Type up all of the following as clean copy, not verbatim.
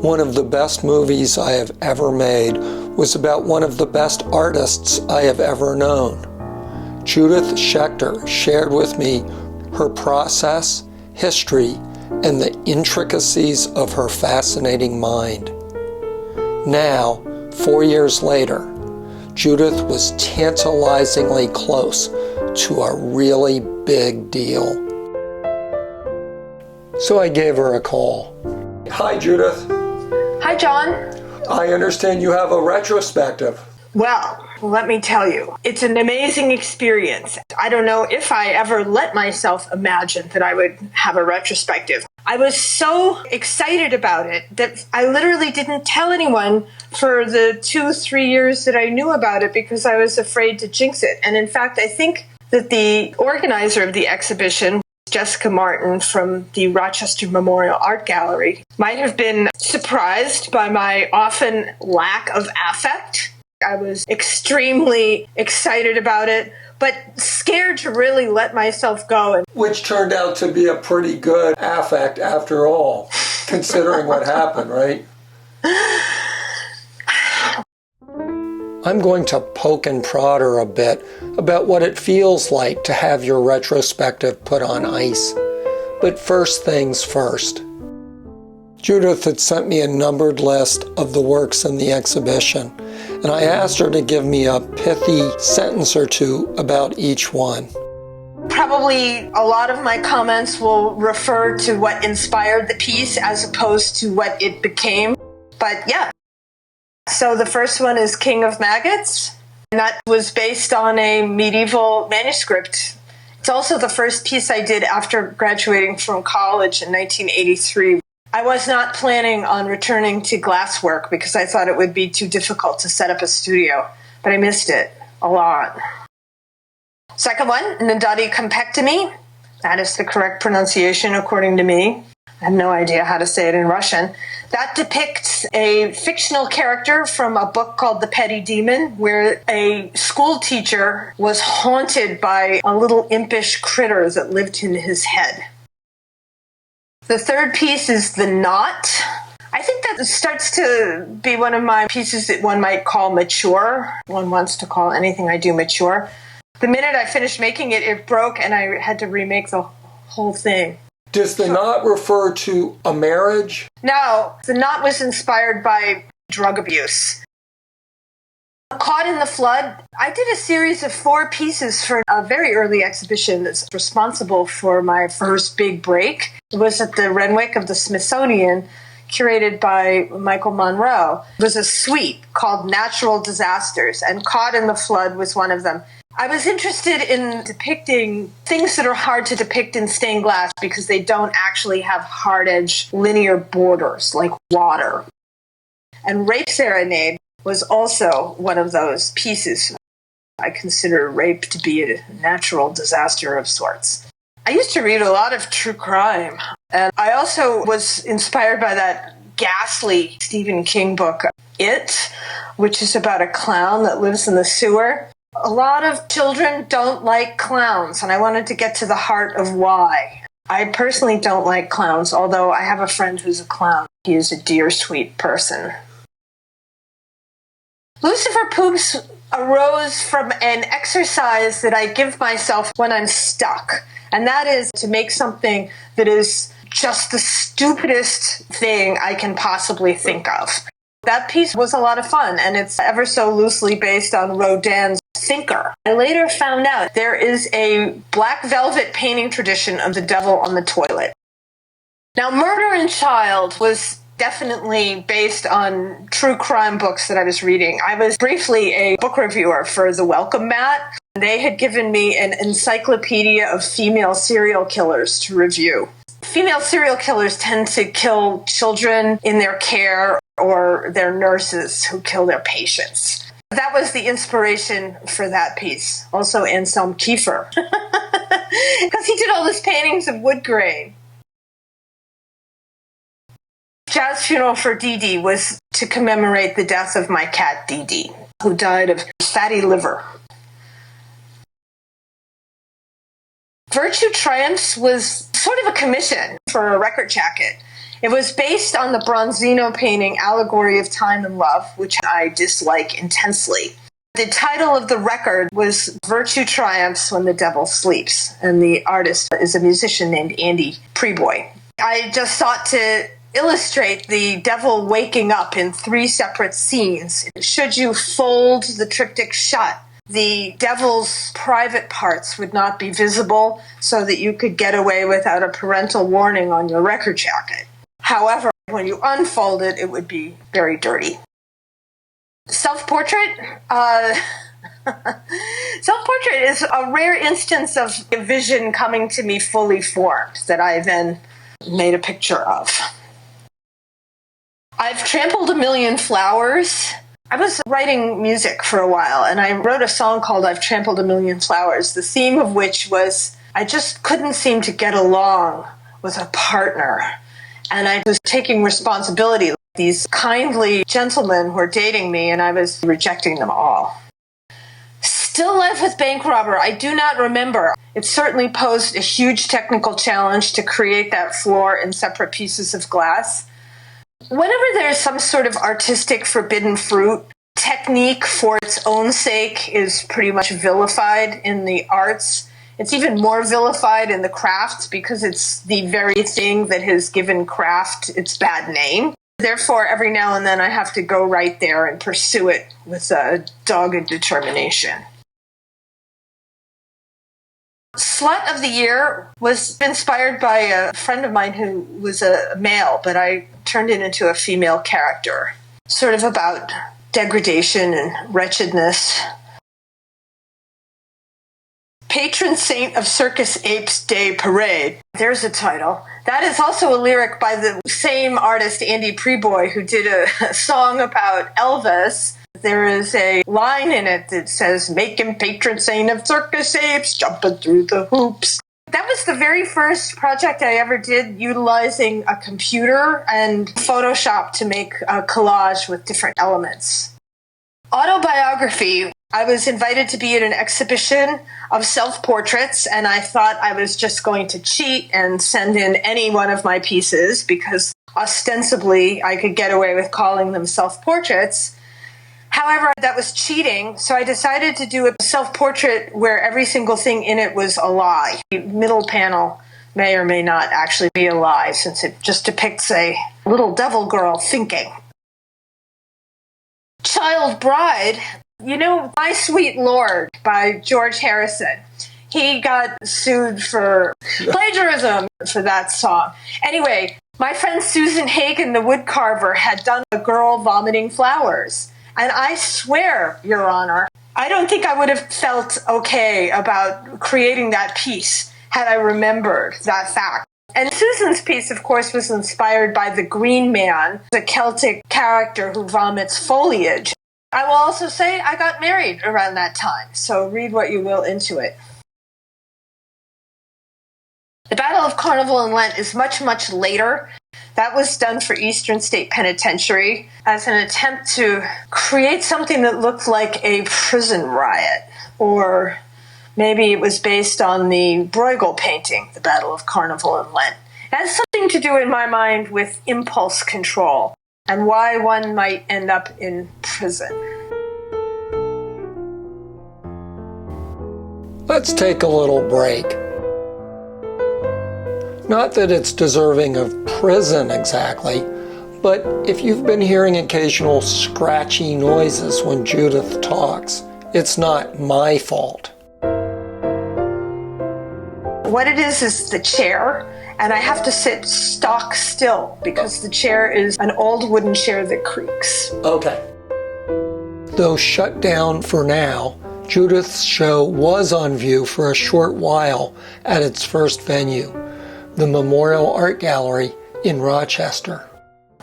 One of the best movies I have ever made was about one of the best artists I have ever known. Judith Schaechter shared with me her process, history, and the intricacies of her fascinating mind. Now, 4 years later, Judith was tantalizingly close to a really big deal. So I gave her a call. Hi, Judith. Hi, John. I understand you have a retrospective. Well, let me tell you, it's an amazing experience. I don't know if I ever let myself imagine that I would have a retrospective. I was so excited about it that I literally didn't tell anyone for the 2-3 years that I knew about it because I was afraid to jinx it. And in fact, I think that the organizer of the exhibition, Jessica Martin from the Rochester Memorial Art Gallery, might have been surprised by my often lack of affect. I was extremely excited about it, but scared to really let myself go. Which turned out to be a pretty good affect after all, considering what happened, right? I'm going to poke and prod her a bit about what it feels like to have your retrospective put on ice. But first things first. Judith had sent me a numbered list of the works in the exhibition, and I asked her to give me a pithy sentence or two about each one. Probably a lot of my comments will refer to what inspired the piece as opposed to what it became. But yeah. So the first one is King of Maggots, and that was based on a medieval manuscript. It's also the first piece I did after graduating from college in 1983. I was not planning on returning to glasswork because I thought it would be too difficult to set up a studio, but I missed it a lot. Second one, Nadati Compectomy. That is the correct pronunciation according to me. I have no idea how to say it in Russian. That depicts a fictional character from a book called The Petty Demon, where a school teacher was haunted by a little impish critter that lived in his head. The third piece is The Knot. I think that starts to be one of my pieces that one might call mature. One wants to call anything I do mature. The minute I finished making it, it broke and I had to remake the whole thing. Does the knot refer to a marriage? No, the knot was inspired by drug abuse. Caught in the Flood, I did a series of 4 pieces for a very early exhibition that's responsible for my first big break. It was at the Renwick of the Smithsonian, curated by Michael Monroe. It was a suite called Natural Disasters, and Caught in the Flood was one of them. I was interested in depicting things that are hard to depict in stained glass because they don't actually have hard-edged linear borders like water. And Rape Serenade was also one of those pieces. I consider rape to be a natural disaster of sorts. I used to read a lot of true crime, and I also was inspired by that ghastly Stephen King book, It, which is about a clown that lives in the sewer. A lot of children don't like clowns, and I wanted to get to the heart of why. I personally don't like clowns, although I have a friend who's a clown. He is a dear, sweet person. Lucifer Poops arose from an exercise that I give myself when I'm stuck, and that is to make something that is just the stupidest thing I can possibly think of. That piece was a lot of fun, and it's ever so loosely based on Rodin's Thinker. I later found out there is a black velvet painting tradition of the devil on the toilet. Now, Murder and Child was definitely based on true crime books that I was reading. I was briefly a book reviewer for the Welcome Mat. They had given me an encyclopedia of female serial killers to review. Female serial killers tend to kill children in their care or their nurses who kill their patients. That was the inspiration for that piece. Also Anselm Kiefer. Because he did all these paintings of wood grain. Jazz Funeral for Dee Dee was to commemorate the death of my cat Dee Dee, who died of fatty liver. Virtue Triumphs was sort of a commission for a record jacket. It was based on the Bronzino painting Allegory of Time and Love, which I dislike intensely. The title of the record was Virtue Triumphs When the Devil Sleeps, and the artist is a musician named Andy Preboy. I just sought to illustrate the devil waking up in 3 separate scenes. Should you fold the triptych shut, the devil's private parts would not be visible so that you could get away without a parental warning on your record jacket. However, when you unfold it, it would be very dirty. Self-portrait? Self-portrait is a rare instance of a vision coming to me fully formed that I then made a picture of. I've trampled a million flowers. I was writing music for a while, and I wrote a song called I've Trampled a Million Flowers, the theme of which was I just couldn't seem to get along with a partner. And I was taking responsibility. These kindly gentlemen were dating me, and I was rejecting them all. Still life with bank robber, I do not remember. It certainly posed a huge technical challenge to create that floor in separate pieces of glass. Whenever there's some sort of artistic forbidden fruit, technique for its own sake is pretty much vilified in the arts. It's even more vilified in the crafts because it's the very thing that has given craft its bad name. Therefore, every now and then I have to go right there and pursue it with a dogged determination. Slut of the Year was inspired by a friend of mine who was a male, but I turned it into a female character, sort of about degradation and wretchedness. Patron Saint of Circus, Apes Day Parade. There's a title. That is also a lyric by the same artist, Andy Preboy, who did a song about Elvis. There is a line in it that says, "Make him patron saint of circus apes, jumping through the hoops." That was the very first project I ever did utilizing a computer and Photoshop to make a collage with different elements. Autobiography. I was invited to be at an exhibition of self-portraits, and I thought I was just going to cheat and send in any one of my pieces because ostensibly I could get away with calling them self-portraits. However, that was cheating, so I decided to do a self-portrait where every single thing in it was a lie. The middle panel may or may not actually be a lie, since it just depicts a little devil girl thinking. Child Bride. You know, My Sweet Lord by George Harrison. He got sued for plagiarism for that song. Anyway, my friend Susan Hagen, the woodcarver, had done a girl vomiting flowers. And I swear, Your Honor, I don't think I would have felt okay about creating that piece had I remembered that fact. And Susan's piece, of course, was inspired by the Green Man, the Celtic character who vomits foliage. I will also say I got married around that time, so read what you will into it. The Battle of Carnival and Lent is much, much later. That was done for Eastern State Penitentiary as an attempt to create something that looked like a prison riot, or maybe it was based on the Bruegel painting, The Battle of Carnival and Lent. It has something to do in my mind with impulse control and why one might end up in prison. Let's take a little break. Not that it's deserving of prison exactly, but if you've been hearing occasional scratchy noises when Judith talks, it's not my fault. What it is the chair, and I have to sit stock still because the chair is an old wooden chair that creaks. Okay. Though shut down for now, Judith's show was on view for a short while at its first venue, the Memorial Art Gallery in Rochester.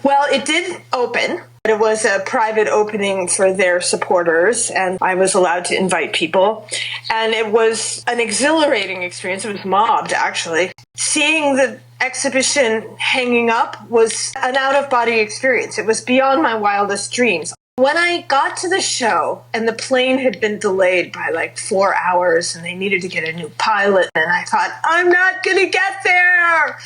Well, it did open. It was a private opening for their supporters, and I was allowed to invite people. And it was an exhilarating experience. It was mobbed, actually. Seeing the exhibition hanging up was an out-of-body experience. It was beyond my wildest dreams. When I got to the show, and the plane had been delayed by like 4 hours, and they needed to get a new pilot, and I thought, I'm not going to get there!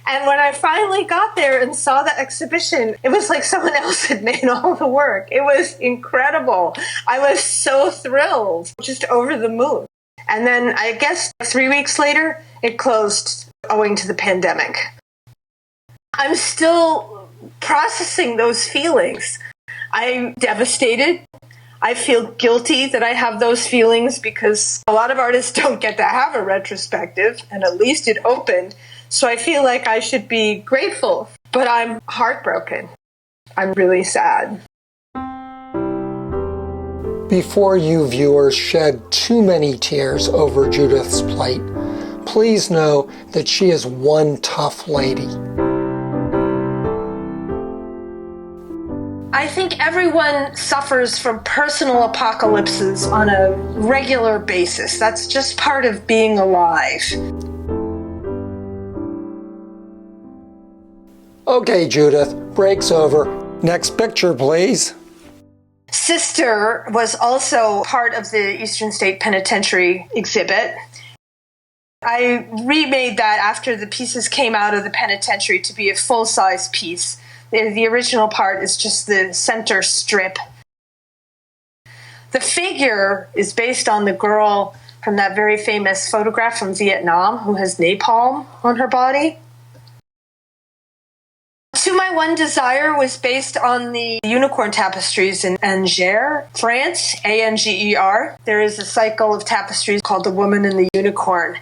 And when I finally got there and saw the exhibition, it was like someone else had made all the work. It was incredible. I was so thrilled, just over the moon. And then I guess 3 weeks later, it closed owing to the pandemic. I'm still processing those feelings. I'm devastated. I feel guilty that I have those feelings because a lot of artists don't get to have a retrospective, and at least it opened. So I feel like I should be grateful, but I'm heartbroken. I'm really sad. Before you viewers shed too many tears over Judith's plight, please know that she is one tough lady. I think everyone suffers from personal apocalypses on a regular basis. That's just part of being alive. Okay, Judith, break's over. Next picture, please. Sister was also part of the Eastern State Penitentiary exhibit. I remade that after the pieces came out of the penitentiary to be a full-size piece. The original part is just the center strip. The figure is based on the girl from that very famous photograph from Vietnam who has napalm on her body. To My One Desire was based on the unicorn tapestries in Angers, France, Anger. There is a cycle of tapestries called The Woman and the Unicorn.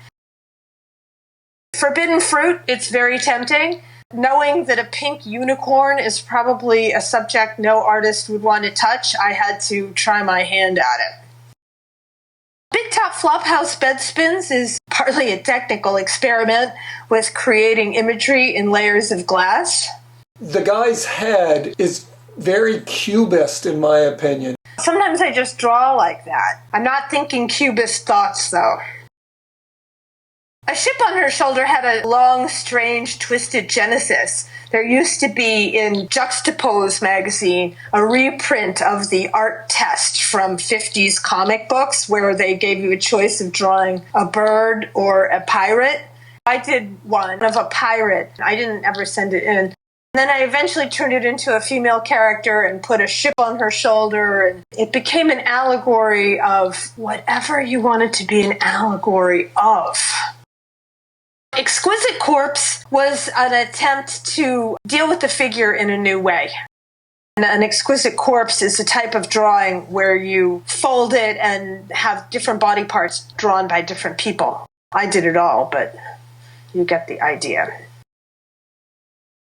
Forbidden Fruit, it's very tempting. Knowing that a pink unicorn is probably a subject no artist would want to touch, I had to try my hand at it. Big Top Flophouse Bedspins is partly a technical experiment with creating imagery in layers of glass. The guy's head is very cubist, in my opinion. Sometimes I just draw like that. I'm not thinking cubist thoughts, though. A Ship on Her Shoulder had a long, strange, twisted genesis. There used to be in Juxtapose magazine a reprint of the art test from 50s comic books where they gave you a choice of drawing a bird or a pirate. I did one of a pirate. I didn't ever send it in. Then I eventually turned it into a female character and put a ship on her shoulder, and it became an allegory of whatever you want it to be an allegory of. Exquisite Corpse was an attempt to deal with the figure in a new way. An exquisite corpse is a type of drawing where you fold it and have different body parts drawn by different people. I did it all, but you get the idea.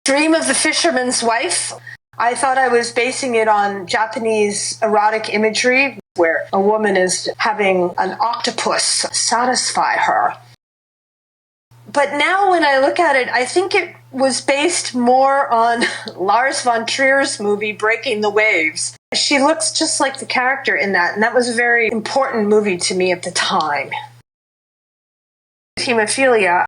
Dream of the Fisherman's Wife. I thought I was basing it on Japanese erotic imagery where a woman is having an octopus satisfy her. But now when I look at it, I think it was based more on Lars von Trier's movie Breaking the Waves. She looks just like the character in that, and that was a very important movie to me at the time. Hemophilia.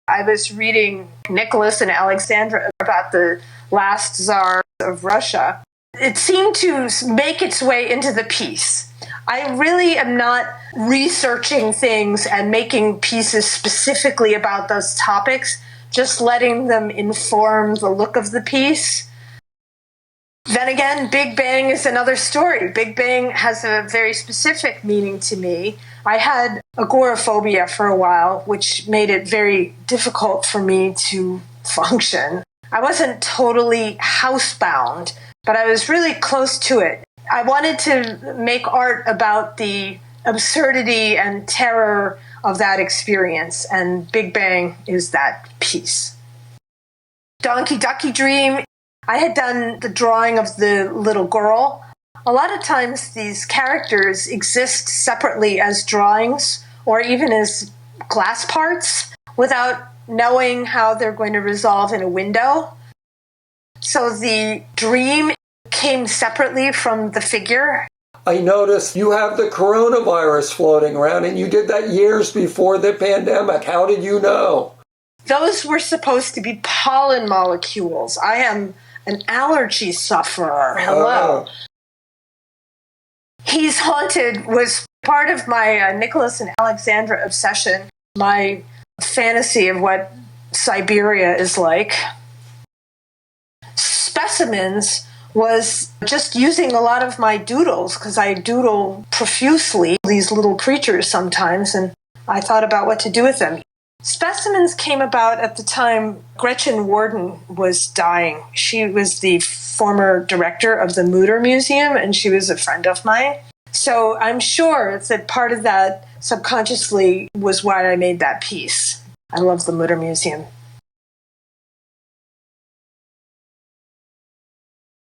I was reading Nicholas and Alexandra about the last Tsar of Russia. It seemed to make its way into the piece. I really am not researching things and making pieces specifically about those topics, just letting them inform the look of the piece. Then again, Big Bang is another story. Big Bang has a very specific meaning to me. I had agoraphobia for a while, which made it very difficult for me to function. I wasn't totally housebound, but I was really close to it. I wanted to make art about the absurdity and terror of that experience, and Big Bang is that piece. Donkey Ducky Dream. I had done the drawing of the little girl. A lot of times these characters exist separately as drawings or even as glass parts without knowing how they're going to resolve in a window. So the dream came separately from the figure. I noticed you have the coronavirus floating around, and you did that years before the pandemic. How did you know? Those were supposed to be pollen molecules. I am an allergy sufferer. Hello. He's Haunted was part of my Nicholas and Alexandra obsession, my fantasy of what Siberia is like. Specimens was just using a lot of my doodles, because I doodle profusely these little creatures sometimes, and I thought about what to do with them. Specimens came about at the time Gretchen Worden was dying. She was the former director of the Mutter Museum, and she was a friend of mine. So I'm sure that part of that subconsciously was why I made that piece. I love the Mutter Museum.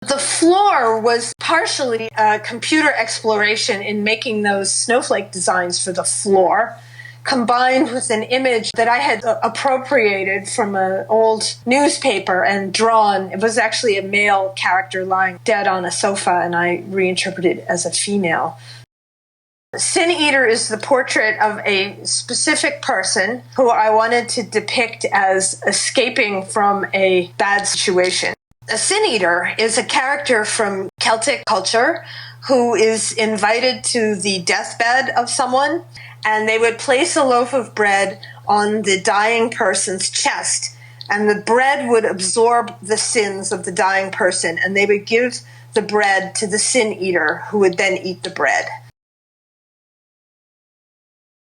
The floor was partially a computer exploration in making those snowflake designs for the floor, combined with an image that I had appropriated from an old newspaper and drawn. It was actually a male character lying dead on a sofa, and I reinterpreted it as a female. Sin Eater is the portrait of a specific person who I wanted to depict as escaping from a bad situation. A Sin Eater is a character from Celtic culture who is invited to the deathbed of someone, and they would place a loaf of bread on the dying person's chest, and the bread would absorb the sins of the dying person, and they would give the bread to the Sin Eater, who would then eat the bread.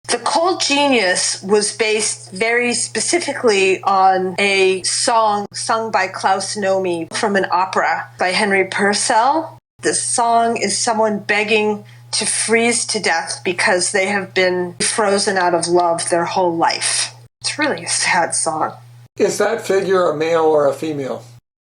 The Cold Genius was based very specifically on a song sung by Klaus Nomi from an opera by Henry Purcell. The song is someone begging to freeze to death because they have been frozen out of love their whole life. It's really a sad song. Is that figure a male or a female?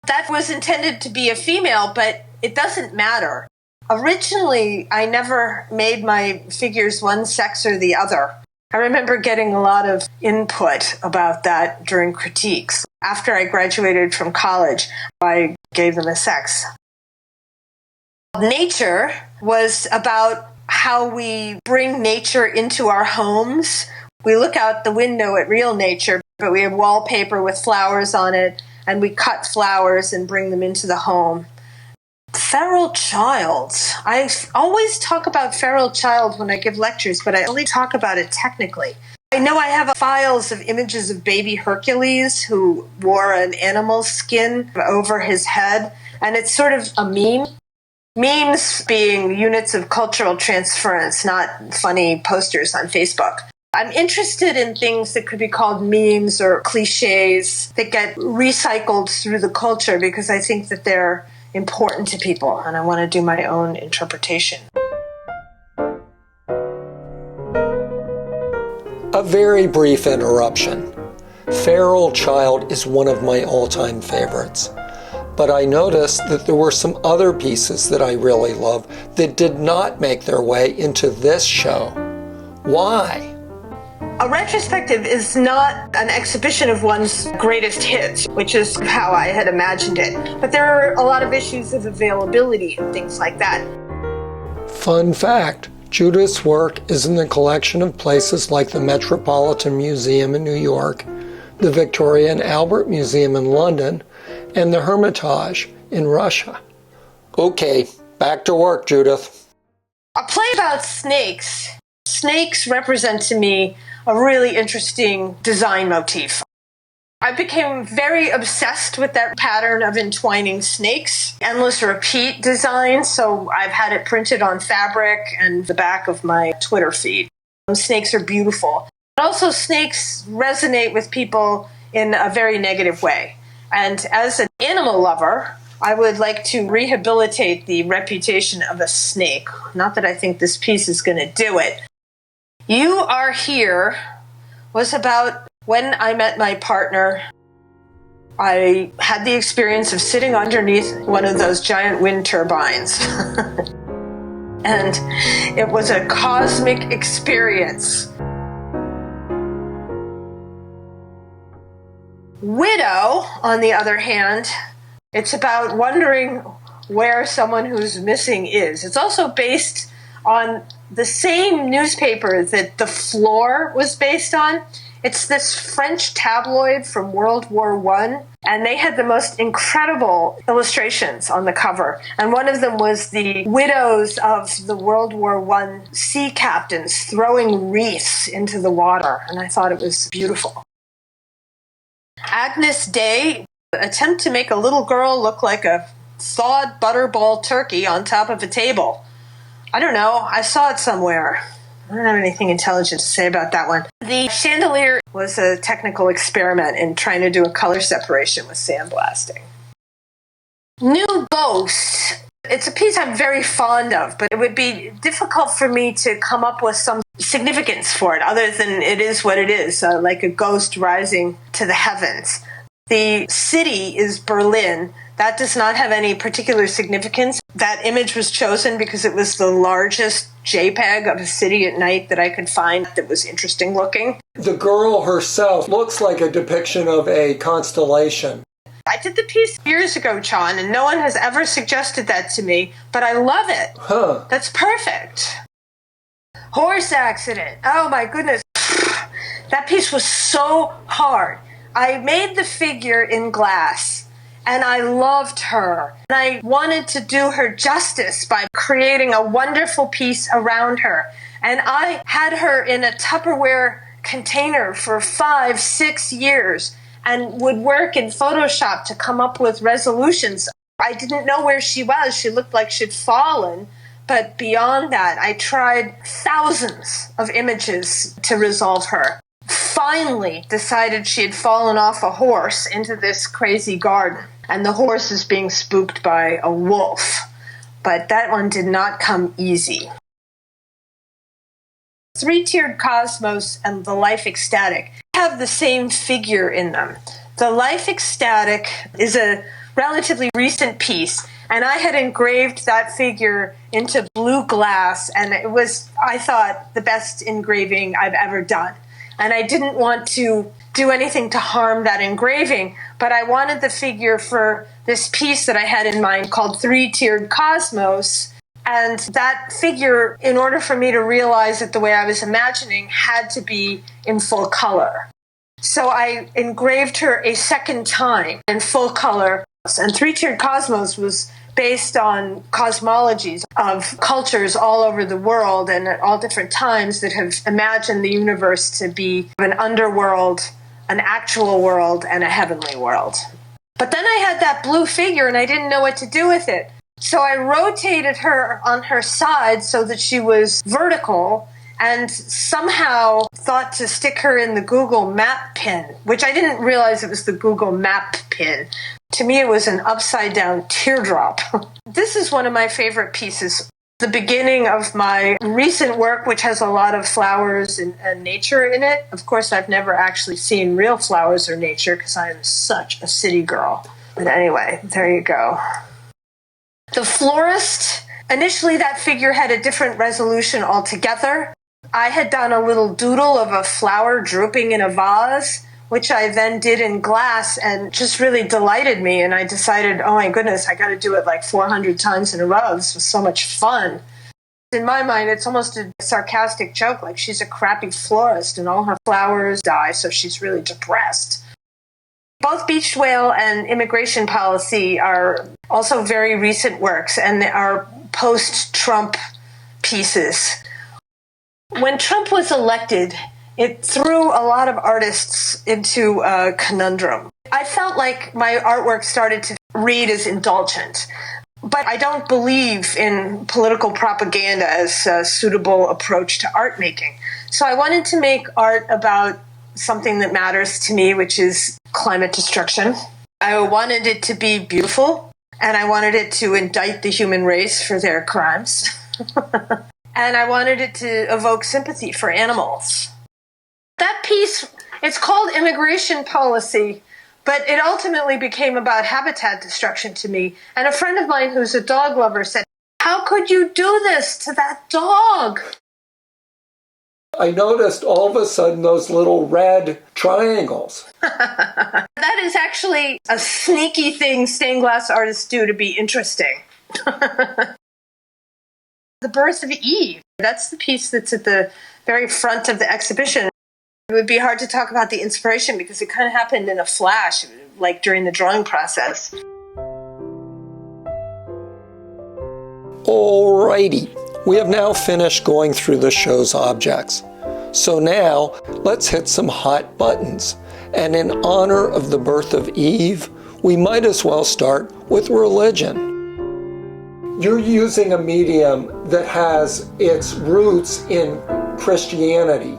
That was intended to be a female, but it doesn't matter. Originally, I never made my figures one sex or the other. I remember getting a lot of input about that during critiques. After I graduated from college, I gave them a sex. Nature was about how we bring nature into our homes. We look out the window at real nature, but we have wallpaper with flowers on it, and we cut flowers and bring them into the home. Feral child. I always talk about feral child when I give lectures, but I only talk about it technically. I know I have files of images of baby Hercules who wore an animal skin over his head, and it's sort of a meme. Memes being units of cultural transference, not funny posters on Facebook. I'm interested in things that could be called memes or cliches that get recycled through the culture because I think that they're important to people, and I want to do my own interpretation. A very brief interruption. Feral Child is one of my all-time favorites, but I noticed that there were some other pieces that I really love that did not make their way into this show. Why? A retrospective is not an exhibition of one's greatest hits, which is how I had imagined it. But there are a lot of issues of availability and things like that. Fun fact, Judith's work is in the collection of places like the Metropolitan Museum in New York, the Victoria and Albert Museum in London, and the Hermitage in Russia. Okay, back to work, Judith. A play about snakes. Snakes represent to me a really interesting design motif. I became very obsessed with that pattern of entwining snakes, endless repeat design, so I've had it printed on fabric and the back of my Twitter feed. Snakes are beautiful. But also snakes resonate with people in a very negative way. And as an animal lover, I would like to rehabilitate the reputation of a snake. Not that I think this piece is going to do it. You Are Here was about when I met my partner. I had the experience of sitting underneath one of those giant wind turbines. And it was a cosmic experience. Widow, on the other hand, it's about wondering where someone who's missing is. It's also based on the same newspaper that The Floor was based on. It's this French tabloid from World War I, and they had the most incredible illustrations on the cover. And one of them was the widows of the World War I sea captains throwing wreaths into the water, and I thought it was beautiful. Agnes Day, attempt to make a little girl look like a thawed butterball turkey on top of a table. I don't know. I saw it somewhere. I don't have anything intelligent to say about that one. The chandelier was a technical experiment in trying to do a color separation with sandblasting. New Ghost. It's a piece I'm very fond of, but it would be difficult for me to come up with some significance for it, other than it is what it is, like a ghost rising to the heavens. The city is Berlin. That does not have any particular significance. That image was chosen because it was the largest JPEG of a city at night that I could find that was interesting looking. The girl herself looks like a depiction of a constellation. I did the piece years ago, John, and no one has ever suggested that to me, but I love it. Huh. That's perfect. Horse accident. Oh my goodness. That piece was so hard. I made the figure in glass, and I loved her. And I wanted to do her justice by creating a wonderful piece around her. And I had her in a Tupperware container for 5-6 years and would work in Photoshop to come up with resolutions. I didn't know where she was. She looked like she'd fallen. But beyond that, I tried thousands of images to resolve her. Finally decided she had fallen off a horse into this crazy garden, and the horse is being spooked by a wolf. But that one did not come easy. Three-tiered Cosmos and the Life Ecstatic have the same figure in them. The Life Ecstatic is a relatively recent piece, and I had engraved that figure into blue glass, and it was, I thought, the best engraving I've ever done. And I didn't want to do anything to harm that engraving, but I wanted the figure for this piece that I had in mind called Three-Tiered Cosmos. And that figure, in order for me to realize it the way I was imagining, had to be in full color. So I engraved her a second time in full color. And Three-Tiered Cosmos was based on cosmologies of cultures all over the world and at all different times that have imagined the universe to be an underworld, an actual world, and a heavenly world. But then I had that blue figure and I didn't know what to do with it. So I rotated her on her side so that she was vertical and somehow thought to stick her in the Google Map pin, which I didn't realize it was the Google Map pin. To me, it was an upside-down teardrop. This is one of my favorite pieces. The beginning of my recent work, which has a lot of flowers and nature in it. Of course, I've never actually seen real flowers or nature because I am such a city girl. But anyway, there you go. The florist, initially that figure had a different resolution altogether. I had done a little doodle of a flower drooping in a vase, which I then did in glass and just really delighted me. And I decided, oh my goodness, I got to do it like 400 times in a row. This was so much fun. In my mind, it's almost a sarcastic joke, like she's a crappy florist and all her flowers die, so she's really depressed. Both Beached Whale and Immigration Policy are also very recent works, and they are post-Trump pieces. When Trump was elected, it threw a lot of artists into a conundrum. I felt like my artwork started to read as indulgent, but I don't believe in political propaganda as a suitable approach to art making. So I wanted to make art about something that matters to me, which is climate destruction. I wanted it to be beautiful, and I wanted it to indict the human race for their crimes. And I wanted it to evoke sympathy for animals. That piece, it's called Immigration Policy, but it ultimately became about habitat destruction to me. And a friend of mine who's a dog lover said, "How could you do this to that dog?" I noticed all of a sudden those little red triangles. That is actually a sneaky thing stained glass artists do to be interesting. The Birth of Eve, that's the piece that's at the very front of the exhibition. It would be hard to talk about the inspiration because it kind of happened in a flash, like during the drawing process. Alrighty, we have now finished going through the show's objects. So now, let's hit some hot buttons. And in honor of the birth of Eve, we might as well start with religion. You're using a medium that has its roots in Christianity.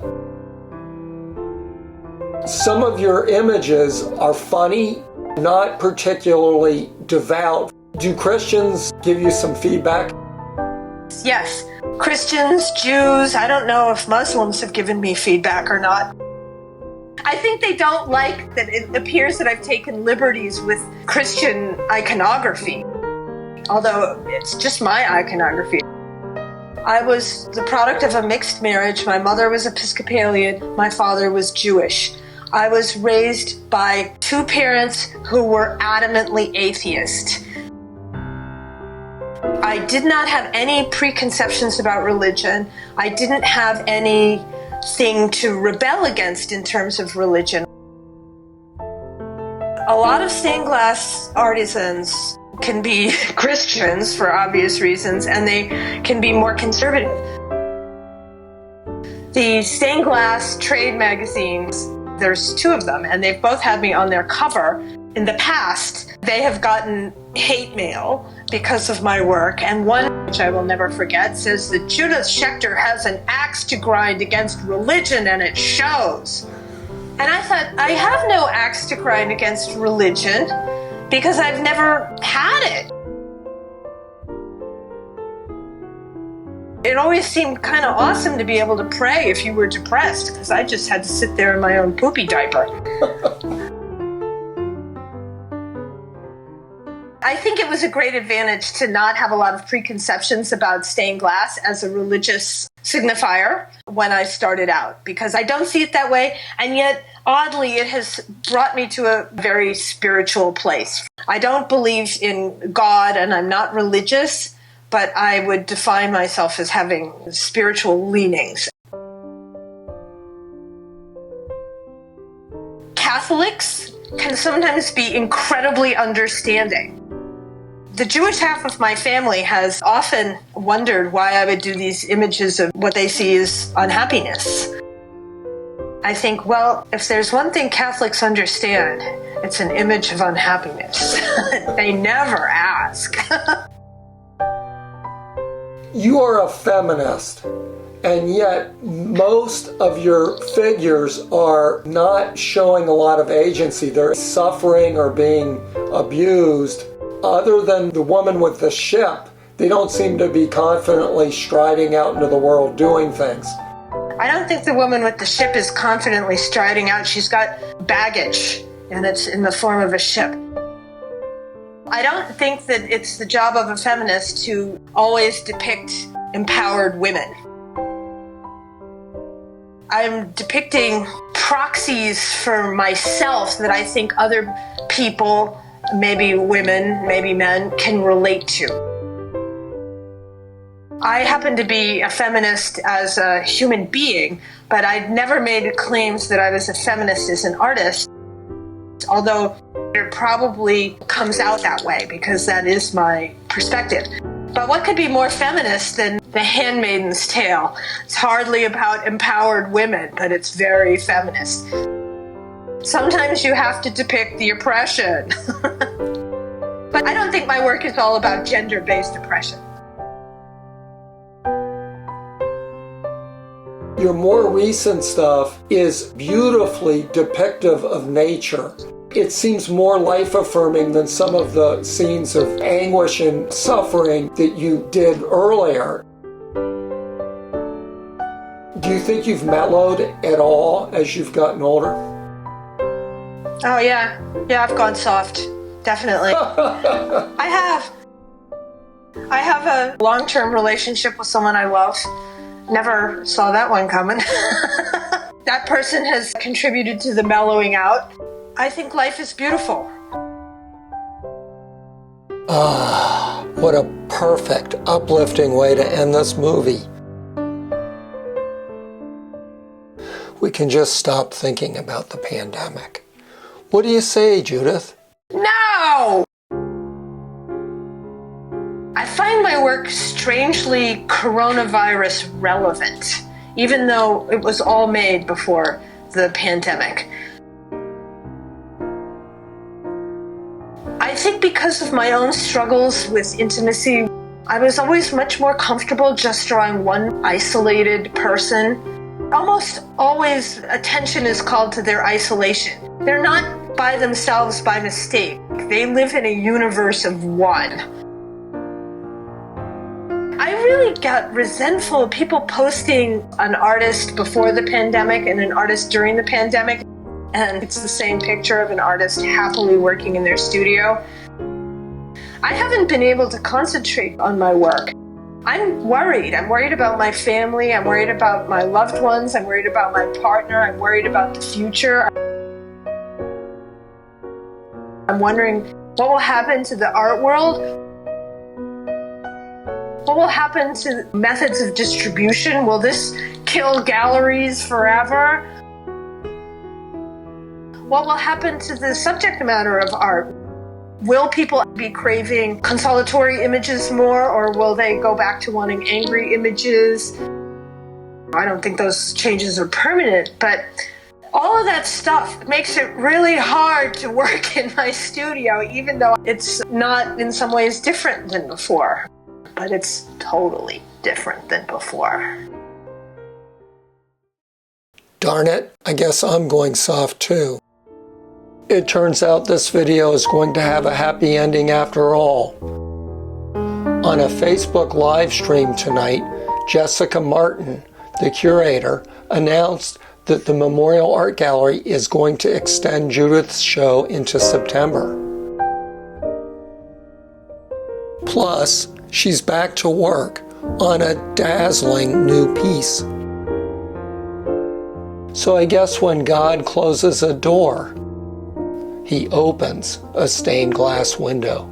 Some of your images are funny, not particularly devout. Do Christians give you some feedback? Yes. Christians, Jews, I don't know if Muslims have given me feedback or not. I think they don't like that it appears that I've taken liberties with Christian iconography, although it's just my iconography. I was the product of a mixed marriage. My mother was Episcopalian, my father was Jewish. I was raised by two parents who were adamantly atheist. I did not have any preconceptions about religion. I didn't have anything to rebel against in terms of religion. A lot of stained glass artisans can be Christians for obvious reasons, and they can be more conservative. The stained glass trade magazines, there's two of them, and they've both had me on their cover. In the past, they have gotten hate mail because of my work, and one, which I will never forget, says that Judith Schaechter has an axe to grind against religion, and it shows. And I thought, I have no axe to grind against religion because I've never had it. It always seemed kind of awesome to be able to pray if you were depressed, because I just had to sit there in my own poopy diaper. I think it was a great advantage to not have a lot of preconceptions about stained glass as a religious signifier when I started out, because I don't see it that way, and yet, oddly, it has brought me to a very spiritual place. I don't believe in God, and I'm not religious, but I would define myself as having spiritual leanings. Catholics can sometimes be incredibly understanding. The Jewish half of my family has often wondered why I would do these images of what they see as unhappiness. I think, well, if there's one thing Catholics understand, it's an image of unhappiness. They never ask. You are a feminist, and yet most of your figures are not showing a lot of agency. They're suffering or being abused. Other than the woman with the ship, they don't seem to be confidently striding out into the world doing things. I don't think the woman with the ship is confidently striding out. She's got baggage, and it's in the form of a ship. I don't think that it's the job of a feminist to always depict empowered women. I'm depicting proxies for myself that I think other people, maybe women, maybe men, can relate to. I happen to be a feminist as a human being, but I'd never made claims that I was a feminist as an artist, although it probably comes out that way because that is my perspective. But what could be more feminist than The Handmaid's Tale? It's hardly about empowered women, but it's very feminist. Sometimes you have to depict the oppression. But I don't think my work is all about gender-based oppression. Your more recent stuff is beautifully depictive of nature. It seems more life-affirming than some of the scenes of anguish and suffering that you did earlier. Do you think you've mellowed at all as you've gotten older? Oh, yeah. Yeah, I've gone soft. Definitely. I have a long-term relationship with someone I love. Never saw that one coming. That person has contributed to the mellowing out. I think life is beautiful. Ah, what a perfect, uplifting way to end this movie. We can just stop thinking about the pandemic. What do you say, Judith? No! I find my work strangely coronavirus relevant, even though it was all made before the pandemic. I think because of my own struggles with intimacy, I was always much more comfortable just drawing one isolated person. Almost always attention is called to their isolation. They're not by themselves by mistake. They live in a universe of one. I really got resentful of people posting an artist before the pandemic and an artist during the pandemic, and it's the same picture of an artist happily working in their studio. I haven't been able to concentrate on my work. I'm worried. I'm worried about my family. I'm worried about my loved ones. I'm worried about my partner. I'm worried about the future. I'm wondering what will happen to the art world. What will happen to methods of distribution? Will this kill galleries forever? What will happen to the subject matter of art? Will people be craving consolatory images more, or will they go back to wanting angry images? I don't think those changes are permanent, but all of that stuff makes it really hard to work in my studio, even though it's not in some ways different than before. But it's totally different than before. Darn it, I guess I'm going soft too. It turns out this video is going to have a happy ending after all. On a Facebook live stream tonight, Jessica Martin, the curator, announced that the Memorial Art Gallery is going to extend Judith's show into September. Plus, she's back to work on a dazzling new piece. So I guess when God closes a door, He opens a stained glass window.